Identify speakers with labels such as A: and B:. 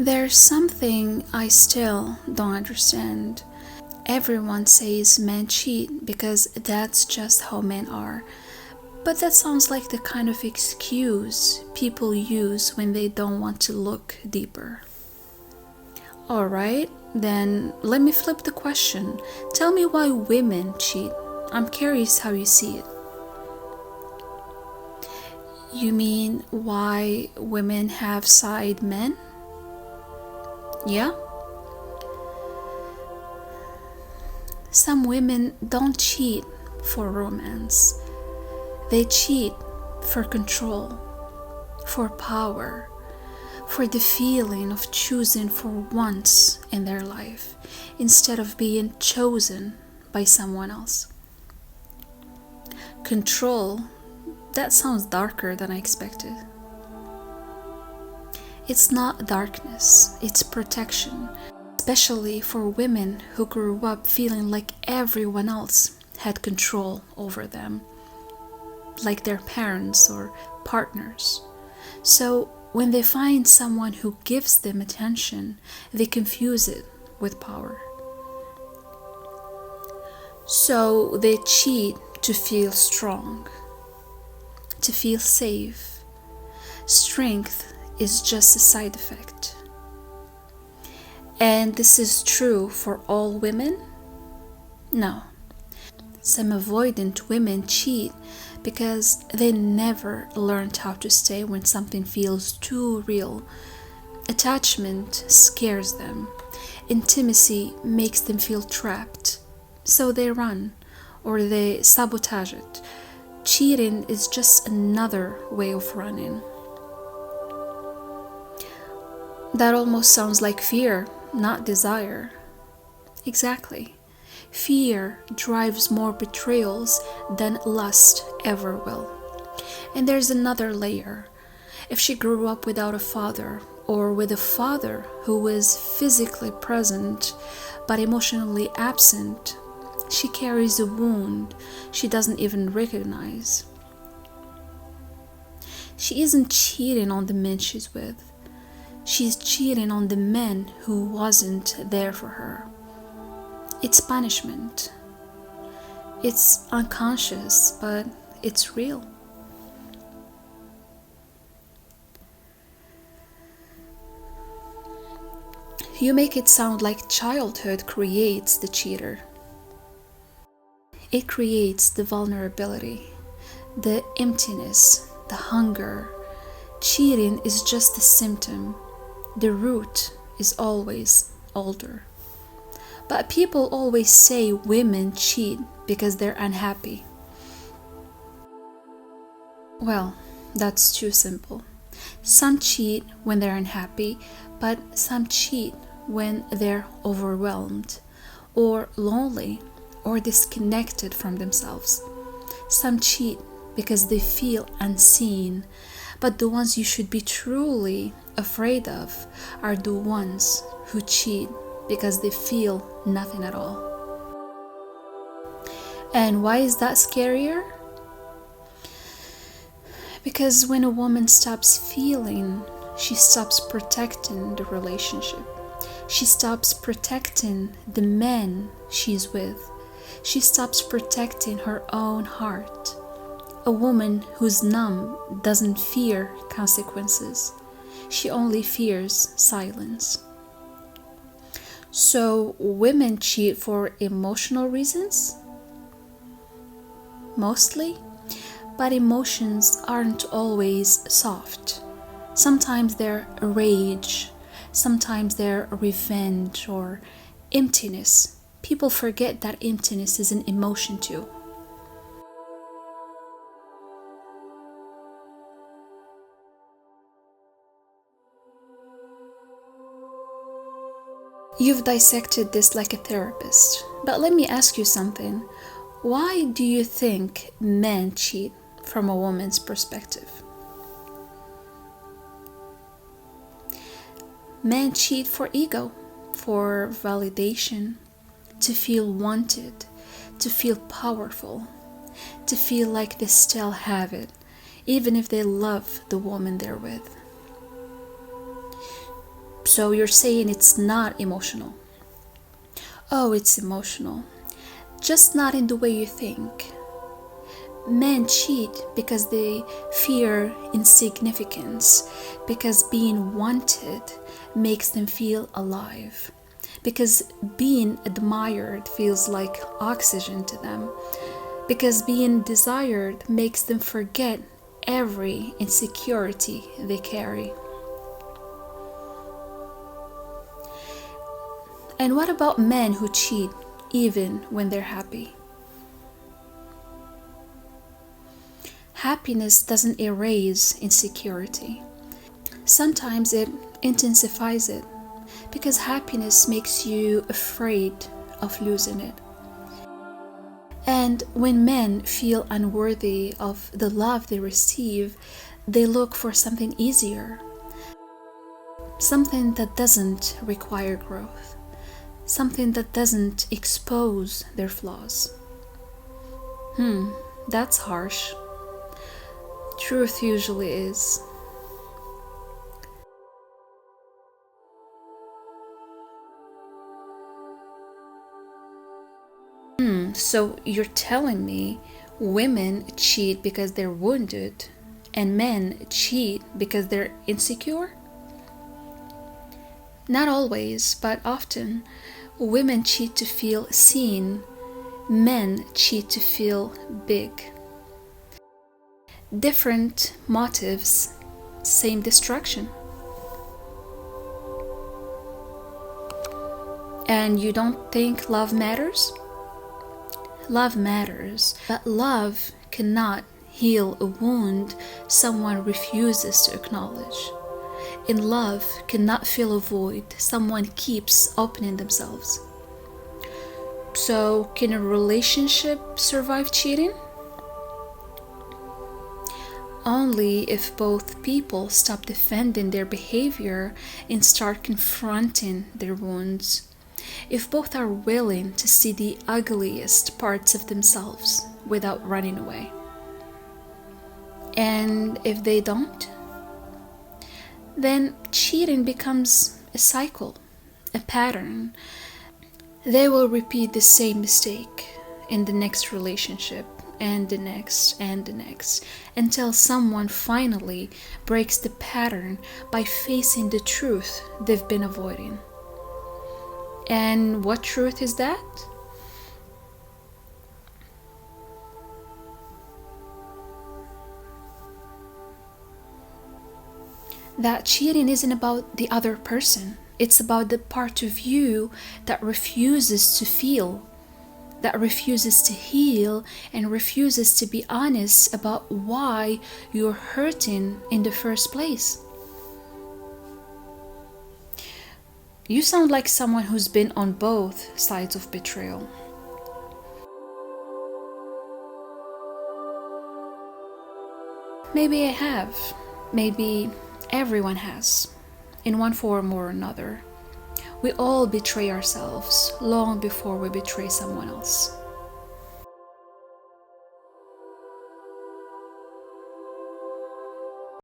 A: There's something I still don't understand. Everyone says men cheat because that's just how men are. But that sounds like the kind of excuse people use when they don't want to look deeper. Alright, then let me flip the question. Tell me why women cheat. I'm curious how you see it. You mean why women have side men? Yeah? Some women don't cheat for romance. They cheat for control, for power, for the feeling of choosing for once in their life instead of being chosen by someone else. Control, that sounds darker than I expected. It's not darkness, it's protection, especially for women who grew up feeling like everyone else had control over them, like their parents or partners. So when they find someone who gives them attention, they confuse it with power. So they cheat to feel strong, to feel safe. Strength is just a side effect. And this is true for all women? No. Some avoidant women cheat because they never learned how to stay when something feels too real. Attachment scares them. Intimacy makes them feel trapped. So they run or they sabotage it. Cheating is just another way of running. That almost sounds like fear, not desire. Exactly. Fear drives more betrayals than lust ever will. And there's another layer. If she grew up without a father, or with a father who was physically present but emotionally absent, she carries a wound she doesn't even recognize. She isn't cheating on the men she's with. She's cheating on the men who wasn't there for her. It's punishment. It's unconscious, but it's real. You make it sound like childhood creates the cheater. It creates the vulnerability, the emptiness, the hunger. Cheating is just a symptom. The root is always older. But people always say women cheat because they're unhappy. Well, that's too simple. Some cheat when they're unhappy, but some cheat when they're overwhelmed, or lonely, or disconnected from themselves. Some cheat because they feel unseen, but the ones you should be truly afraid of are the ones who cheat because they feel nothing at all. And why is that scarier? Because when a woman stops feeling, she stops protecting the relationship. She stops protecting the men she's with. She stops protecting her own heart. A woman who's numb doesn't fear consequences. She only fears silence. So women cheat for emotional reasons? Mostly. But emotions aren't always soft. Sometimes they're rage, sometimes they're revenge or emptiness. People forget that emptiness is an emotion too. You've dissected this like a therapist, but let me ask you something. Why do you think men cheat from a woman's perspective? Men cheat for ego, for validation, to feel wanted, to feel powerful, to feel like they still have it, even if they love the woman they're with. So you're saying it's not emotional. Oh, it's emotional. Just not in the way you think. Men cheat because they fear insignificance, because being wanted makes them feel alive, because being admired feels like oxygen to them, because being desired makes them forget every insecurity they carry. And what about men who cheat even when they're happy? Happiness doesn't erase insecurity. Sometimes it intensifies it, because happiness makes you afraid of losing it. And when men feel unworthy of the love they receive, they look for something easier, something that doesn't require growth, something that doesn't expose their flaws. That's harsh. Truth usually is. So you're telling me women cheat because they're wounded and men cheat because they're insecure? Not always, but often. Women cheat to feel seen, men cheat to feel big. Different motives, same destruction. And you don't think love matters? Love matters, but love cannot heal a wound someone refuses to acknowledge. And love cannot fill a void someone keeps opening themselves. So, can a relationship survive cheating? Only if both people stop defending their behavior and start confronting their wounds. If both are willing to see the ugliest parts of themselves without running away. And if they don't, then cheating becomes a cycle, a pattern. They will repeat the same mistake in the next relationship and the next and the next, until someone finally breaks the pattern by facing the truth they've been avoiding. And what truth is that? That cheating isn't about the other person. It's about the part of you that refuses to feel, that refuses to heal, and refuses to be honest about why you're hurting in the first place. You sound like someone who's been on both sides of betrayal. Maybe I have. Maybe everyone has, in one form or another. We all betray ourselves long before we betray someone else.